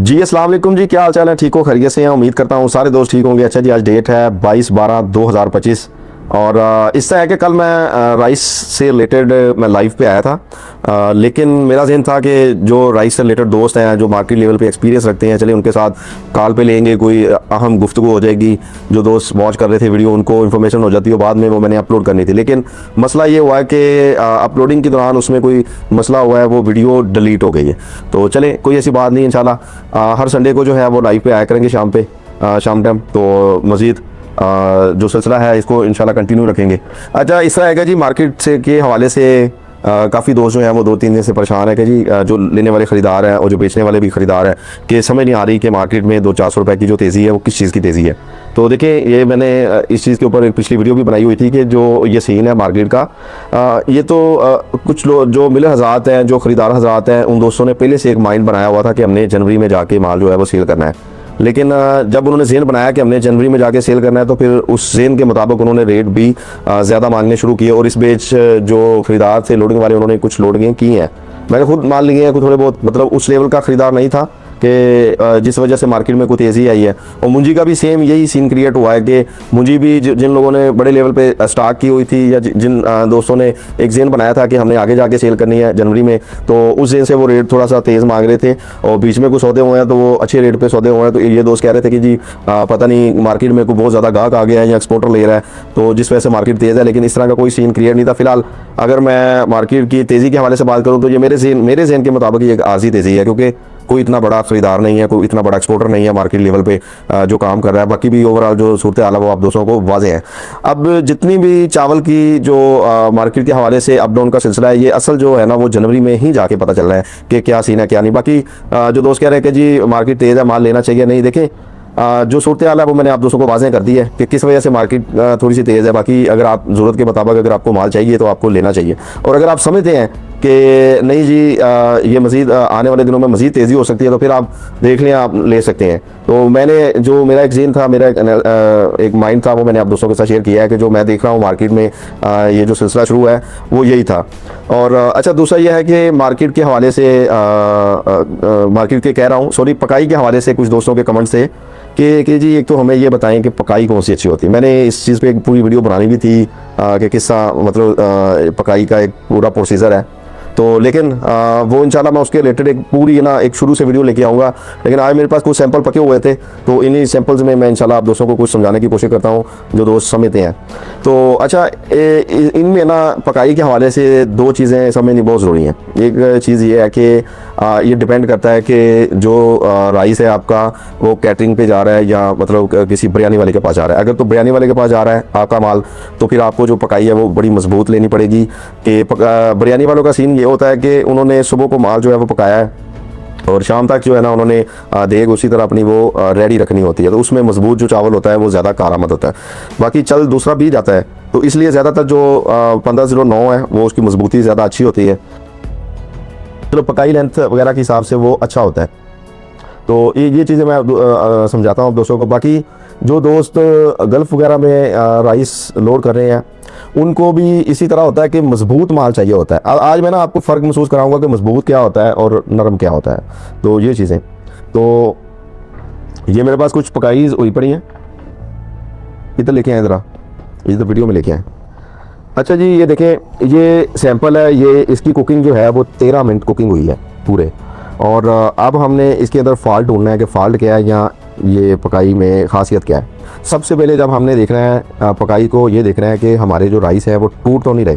जी अस्सलाम वालेकुम जी, क्या हाल चाल है? ठीक हो, खैरियत से हैं? उम्मीद करता हूँ सारे दोस्त ठीक होंगे। अच्छा जी, आज डेट है 22/12/2025 और इससे है कि कल मैं राइस से रिलेटेड मैं लाइव पे आया था, लेकिन मेरा जहन था कि जो राइस से रिलेटेड दोस्त हैं जो मार्केट लेवल पे एक्सपीरियंस रखते हैं, चलिए उनके साथ कॉल पे लेंगे, कोई अहम गुफ्तगू हो जाएगी। जो दोस्त वॉच कर रहे थे वीडियो उनको इन्फॉर्मेशन हो जाती है, बाद में वो मैंने अपलोड करनी थी, लेकिन मसला ये हुआ है कि अपलोडिंग के दौरान उसमें कोई मसला हुआ है, वो वीडियो डिलीट हो गई है। तो चले, कोई ऐसी बात नहीं, इंशाल्लाह हर संडे को जो है वो लाइव पे आया करेंगे शाम पे, शाम टाइम। तो मज़ीद जो सिलसिला है इसको इंशाल्लाह कंटिन्यू रखेंगे। अच्छा, इस तरह है जी, मार्केट से के हवाले से काफ़ी दोस्त जो हैं वो 2-3 दिन से परेशान है कि जी जो लेने वाले ख़रीदार हैं और जो बेचने वाले भी ख़रीदार हैं कि समझ नहीं आ रही कि मार्केट में 200-400 रुपए की जो तेज़ी है वो किस चीज़ की तेज़ी है। तो देखिए, ये मैंने इस चीज़ के ऊपर एक पिछली वीडियो भी बनाई हुई थी कि जो ये सीन है मार्केट का, ये तो कुछ लोग जो मिलर हज़रात हैं, जो ख़रीदार हज़रात हैं, उन दोस्तों ने पहले से एक माइंड बनाया हुआ था कि हमने जनवरी में जाके माल जो है वो सेल करना है। लेकिन जब उन्होंने ज़ेन बनाया कि हमने जनवरी में जाके सेल करना है, तो फिर उस ज़ेन के मुताबिक उन्होंने रेट भी ज़्यादा मांगने शुरू किए और इस बेच जो ख़रीदार थे लोडिंग वाले, उन्होंने कुछ लोडिंग की हैं। मैंने खुद माल लिए हैं, थोड़े बहुत, मतलब उस लेवल का ख़रीदार नहीं था कि जिस वजह से मार्केट में कोई तेज़ी आई है। और मुंजी का भी सेम यही सीन क्रिएट हुआ है कि मुंजी भी जिन लोगों ने बड़े लेवल पे स्टॉक की हुई थी या जिन दोस्तों ने एक जेन बनाया था कि हमने आगे जाके सेल करनी है जनवरी में, तो उस जेन से वो रेट थोड़ा सा तेज़ मांग रहे थे और बीच में कुछ सौदे हुए हैं तो वो अच्छे रेट पे सौदे हुए हैं। तो ये दोस्त कह रहे थे कि जी पता नहीं मार्केट में कोई बहुत ज़्यादा गाहक आ गया है या एक्सपोर्टर ले रहा है, तो जिस वजह से मार्केट तेज़ है। लेकिन इस तरह का कोई सीन क्रिएट नहीं था। फिलहाल अगर मैं मार्केट की तेज़ी के हवाले से बात करूँ तो ये मेरे जेन के मुताबिक ये एक आर्जी तेज़ी है, क्योंकि कोई इतना बड़ा खरीदार नहीं है, कोई इतना बड़ा एक्सपोर्टर नहीं है मार्केट लेवल पे जो काम कर रहा है। बाकी भी ओवरऑल जो सूरत हाल है वो आप दोस्तों को वाज़ेह है। अब जितनी भी चावल की जो मार्केट के हवाले से अप डाउन का सिलसिला है, ये असल जो है ना वो जनवरी में ही जाके पता चल रहा है कि क्या सीन है क्या नहीं। बाकी जो दोस्त कह रहे हैं कि जी मार्केट तेज़ है, माल लेना चाहिए, नहीं, देखें जो सूरत हाल है वो मैंने आप दोस्तों को वाज़ेह कर दी है कि किस वजह से मार्केट थोड़ी सी तेज़ है। बाकी अगर आप ज़रूरत के मुताबिक अगर आपको माल चाहिए तो आपको लेना चाहिए, और अगर आप समझते हैं कि नहीं जी ये मज़ीद आने वाले दिनों में मज़ीद तेज़ी हो सकती है, तो फिर आप देख लें, आप ले सकते हैं। तो मैंने जो मेरा एक ज़हन था, मेरा एक माइंड था, वो मैंने आप दोस्तों के साथ शेयर किया है कि जो मैं देख रहा हूँ मार्केट में ये जो सिलसिला शुरू है वो यही था। और अच्छा, दूसरा यह है कि मार्केट के हवाले से मार्केट के कह रहा हूँ, सॉरी, पकाई के हवाले से कुछ दोस्तों के कमेंट्स थे कि जी एक तो हमें ये बताएं कि पकाई कौन सी अच्छी होती है। मैंने इस चीज़ पे एक पूरी वीडियो बनानी भी थी कि किस्सा, मतलब पकाई का एक पूरा प्रोसीजर है। तो लेकिन वो इंशाल्लाह मैं उसके रिलेटेड एक पूरी ना एक शुरू से वीडियो लेके आऊँगा। लेकिन आज मेरे पास कुछ सैंपल पके हुए थे, तो इन्हीं सैंपल्स में मैं इंशाल्लाह आप दोस्तों को कुछ समझाने की कोशिश करता हूँ जो दोस्त समझते हैं। तो अच्छा, इनमें ना पकाई के हवाले से दो चीज़ें समझनी बहुत ज़रूरी हैं। एक चीज़ ये है कि ये डिपेंड करता है कि जो राइस है आपका वो कैटरिंग पे जा रहा है या मतलब किसी बिरयानी वाले के पास जा रहा है। अगर तो बिरयानी वाले के पास जा रहा है आपका माल, तो फिर आपको जो पकाई है वो बड़ी मजबूत लेनी पड़ेगी। कि बिरयानी वालों का सीन ये होता है कि उन्होंने सुबह को माल जो है वो पकाया है और शाम तक जो है ना उन्होंने देग उसी तरह अपनी वो रेडी रखनी होती है, तो उसमें मजबूत जो चावल होता है वो ज़्यादा कारआमद होता है। बाकी चल दूसरा भी जाता है, तो इसलिए ज़्यादातर जो 1509 है वो उसकी मजबूती ज़्यादा अच्छी होती है। चलो, पकाई लेंथ वगैरह के हिसाब से वो अच्छा होता है। तो ये चीज़ें मैं समझाता हूँ दोस्तों को। बाकी जो दोस्त गल्फ़ वगैरह में राइस लोड कर रहे हैं, उनको भी इसी तरह होता है कि मजबूत माल चाहिए होता है। आज मैं ना आपको फ़र्क महसूस कराऊंगा कि मजबूत क्या होता है और नरम क्या होता है। तो ये चीज़ें, तो ये मेरे पास कुछ पकाईज हुई पड़ी हैं, इधर लेके आए, ज़रा इधर वीडियो में लेके आए। अच्छा जी, ये देखें, ये सैंपल है, ये इसकी कुकिंग जो है वो 13 मिनट कुकिंग हुई है पूरे। और अब हमने इसके अंदर फॉल्ट ढूंढना है कि फॉल्ट क्या है या ये पकाई में ख़ासियत क्या है। सबसे पहले जब हमने देखना है पकाई को, ये देखना है कि हमारे जो राइस है वो टूट तो नहीं रहे।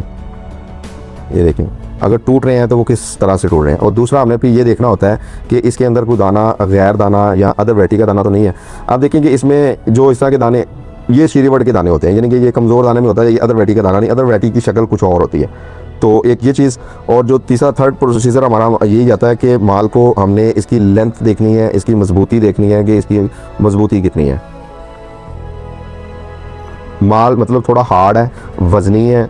ये देखें, अगर टूट रहे हैं तो वो किस तरह से टूट रहे हैं। और दूसरा हमने फिर ये देखना होता है कि इसके अंदर कोई दाना, गैर दाना या अदर वैरायटी का दाना तो नहीं है। आप देखेंगे इसमें जो इस तरह के दाने, ये शीरीवट के दाने होते हैं, यानी कि ये कमज़ोर दाने में होता है, ये अदर वैरायटी का दाना नहीं, अदर वैरायटी की शक्ल कुछ और होती है। तो एक ये चीज़। और जो तीसरा थर्ड प्रोसीजर हमारा यही आता है कि माल को हमने इसकी लेंथ देखनी है, इसकी मजबूती देखनी है कि इसकी मजबूती कितनी है। माल मतलब थोड़ा हार्ड है, वज़नी है,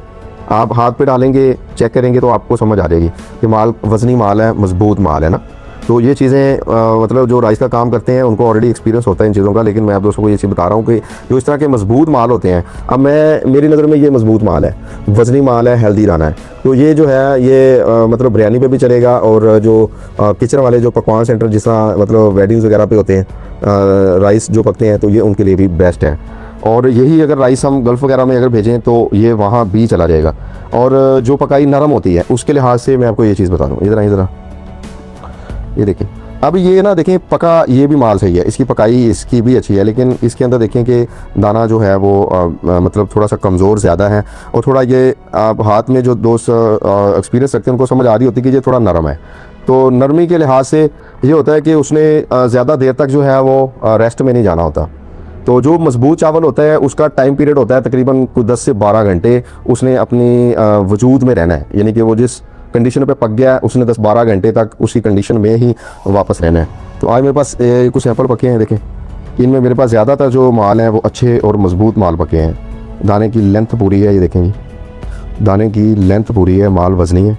आप हाथ पे डालेंगे, चेक करेंगे तो आपको समझ आ जाएगी कि माल वज़नी माल है, मजबूत माल है ना। तो ये चीज़ें मतलब जो राइस का काम करते हैं उनको ऑलरेडी एक्सपीरियंस होता है इन चीज़ों का, लेकिन मैं आप दोस्तों को ये चीज़ बता रहा हूँ कि जो इस तरह के मजबूत माल होते हैं, अब मेरी नज़र में ये मजबूत माल है, वजनी माल है, हेल्दी राना है। तो ये जो है ये मतलब बिरयानी पे भी चलेगा, और जो किचन वाले जो पकवान सेंटर जिस तरह मतलब वेडिंग्स वगैरह पे होते हैं राइस जो पकते हैं, तो ये उनके लिए भी बेस्ट है। और यही अगर राइस हम गल्फ़ वगैरह में अगर भेजें तो ये वहाँ भी चला जाएगा। और जो पकाई नरम होती है उसके लिहाज से मैं आपको ये चीज़ बता दूँ, इधर ये देखें। अब ये ना देखें, पका ये भी माल सही है, इसकी पकाई इसकी भी अच्छी है, लेकिन इसके अंदर देखें कि दाना जो है वो मतलब थोड़ा सा कमज़ोर ज़्यादा है, और थोड़ा ये आप हाथ में जो दोस्त एक्सपीरियंस रखते हैं उनको समझ आ रही होती है कि ये थोड़ा नरम है। तो नरमी के लिहाज से ये होता है कि उसने ज़्यादा देर तक जो है वो रेस्ट में नहीं जाना होता। तो जो मजबूत चावल होता है उसका टाइम पीरियड होता है तकरीबन कुछ 10 से 12 घंटे उसने अपनी वजूद में रहना है, यानी कि वो जिस कंडीशन पे पक गया है उसने 10-12 घंटे तक उसी कंडीशन में ही वापस रहना है। तो आज मेरे पास कुछ सैंपल पके हैं, देखें इनमें मेरे पास ज़्यादातर जो माल हैं वो अच्छे और मजबूत माल पके हैं। दाने की लेंथ पूरी है, ये देखें जी, दाने की लेंथ पूरी है, माल वजनी है।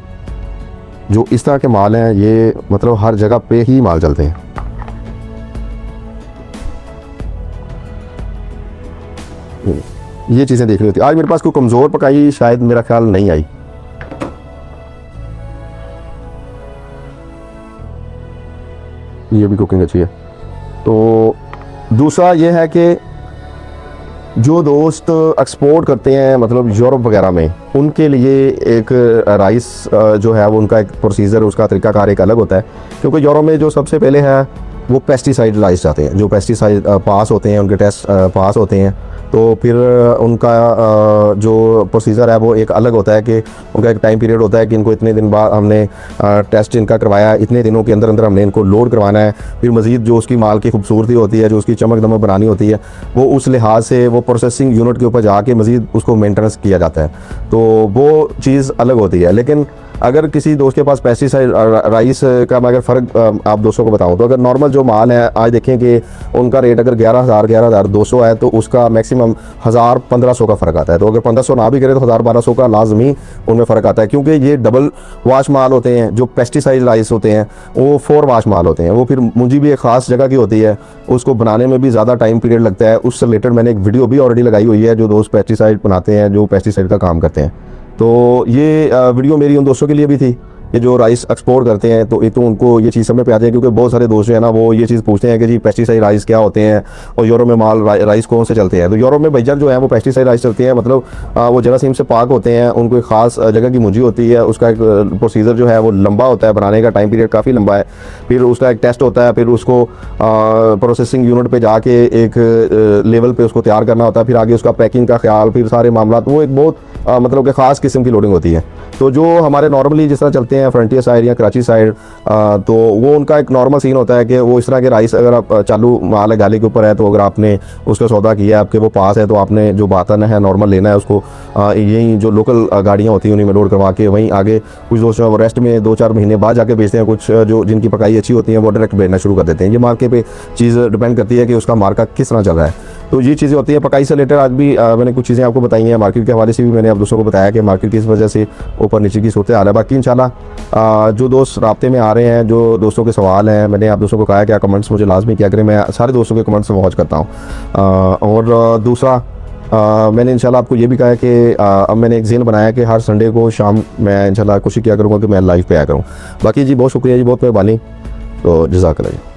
जो इस तरह के माल हैं ये मतलब हर जगह पे ही माल चलते हैं। ये चीज़ें देखनी होती है। आज मेरे पास कोई कमज़ोर पकाई शायद मेरा ख्याल नहीं आई। ये भी कुकिंग अच्छी है। तो दूसरा ये है कि जो दोस्त एक्सपोर्ट करते हैं मतलब यूरोप वगैरह में, उनके लिए एक राइस जो है वो उनका एक प्रोसीजर, उसका तरीकाकार एक अलग होता है, क्योंकि यूरोप में जो सबसे पहले है वो पेस्टिसाइड राइस जाते हैं। जो पेस्टिसाइड पास होते हैं, उनके टेस्ट पास होते हैं, तो फिर उनका जो प्रोसीजर है वो एक अलग होता है कि उनका एक टाइम पीरियड होता है कि इनको इतने दिन बाद हमने टेस्ट इनका करवाया, इतने दिनों के अंदर अंदर हमने इनको लोड करवाना है। फिर मज़ीद जो उसकी माल की खूबसूरती होती है, जो उसकी चमक दमक बनानी होती है, वो उस लिहाज से वो प्रोसेसिंग यूनिट के ऊपर जाके मज़ीद उसको मेंटेनेंस किया जाता है। तो वो चीज़ अलग होती है। लेकिन अगर किसी दोस्त के पास पेस्टिसाइड राइस का मैं अगर फ़र्क आप दोस्तों को बताऊं, तो अगर नॉर्मल जो माल है आज देखें कि उनका रेट अगर 11,200 है तो उसका मैक्सिमम 1,000-1,500 का फ़र्क आता है। तो अगर 1,500 ना भी करे तो 1,000-1,200 का लाजमी उनमें फ़र्क आता है, क्योंकि ये डबल वाश माल होते हैं। जो पेस्टिसाइड राइस होते हैं वो 4 वाश माल होते हैं। वो फिर मुंजी भी एक ख़ास जगह की होती है, उसको बनाने में भी ज़्यादा टाइम पीरियड लगता है। उससे रिलेटेड मैंने एक वीडियो भी ऑलरेडी लगाई हुई है, जो दोस्त पेस्टिसाइड बनाते हैं, जो पेस्टिसाइड का काम करते हैं। तो ये वीडियो मेरी उन दोस्तों के लिए भी थी कि जो राइस एक्सपोर्ट करते हैं, तो एक तो उनको ये चीज़ समझ पे आती है, क्योंकि बहुत सारे दोस्त जो है ना वो ये चीज़ पूछते हैं कि जी पेस्टिसाइड राइस क्या होते हैं और यूरोप में माल राइस कौन से चलते हैं। तो यूरोप में भाईजान जो है वो पेस्टिसाइड राइस चलते हैं, मतलब वो जरासीम से पाक होते हैं, उनको एक ख़ास जगह की मुंजी होती है, उसका एक प्रोसीजर जो है वो लंबा होता है, बनाने का टाइम पीरियड काफ़ी लंबा है। फिर उसका एक टेस्ट होता है, फिर उसको प्रोसेसिंग यूनिट पर जाके एक लेवल पर उसको तैयार करना होता है, फिर आगे उसका पैकिंग का ख्याल, फिर सारे मामला, वो एक बहुत मतलब कि ख़ास किस्म की लोडिंग होती है। तो जो हमारे नॉर्मली जिस तरह चलते हैं फ्रंटियर साइड या कराची साइड, तो वो उनका एक नॉर्मल सीन होता है कि वो इस तरह के राइस अगर आप चालू माल है गाली के ऊपर है, तो अगर आपने उसका सौदा किया, आपके वो पास है, तो आपने जो बातन है नॉर्मल लेना है उसको, यहीं जो लोकल गाड़ियाँ होती हैं उन्हीं में लोड करवा के वहीं आगे कुछ दोस्त वो रेस्ट में 2-4 महीने बाद जाके बेचते हैं। कुछ जो जिनकी पकाई अच्छी होती है वो डायरेक्ट बेचना शुरू कर देते हैं। ये मार्केट पे चीज़ डिपेंड करती है कि उसका मार्केट किस तरह चल रहा है। तो ये चीज़ें होती हैं। पकाई से रिलेटेड आज भी मैंने कुछ चीज़ें आपको बताई हैं, मार्केट के हवाले से भी मैंने आप दोस्तों को बताया कि मार्केट की इस वजह से ऊपर नीचे की सूरत हाल है। बाकी इंशाल्लाह जो दोस्त राब्ते में आ रहे हैं, जो दोस्तों के सवाल हैं, मैंने आप दोस्तों को कहा कि आप कमेंट्स मुझे लाजमी किया करें, मैं सारे दोस्तों के कमेंट्स वॉच करता हूँ। और दूसरा मैंने इंशाल्लाह आपको ये भी कहा है कि अब मैंने एक ज़हन बनाया कि हर संडे को शाम मैं इंशाल्लाह कोशिश किया करूँगा कि मैं लाइव पे आया करूँ। बाकी जी बहुत शुक्रिया जी, बहुत मेहरबानी। तो जज़ाकल्लाह।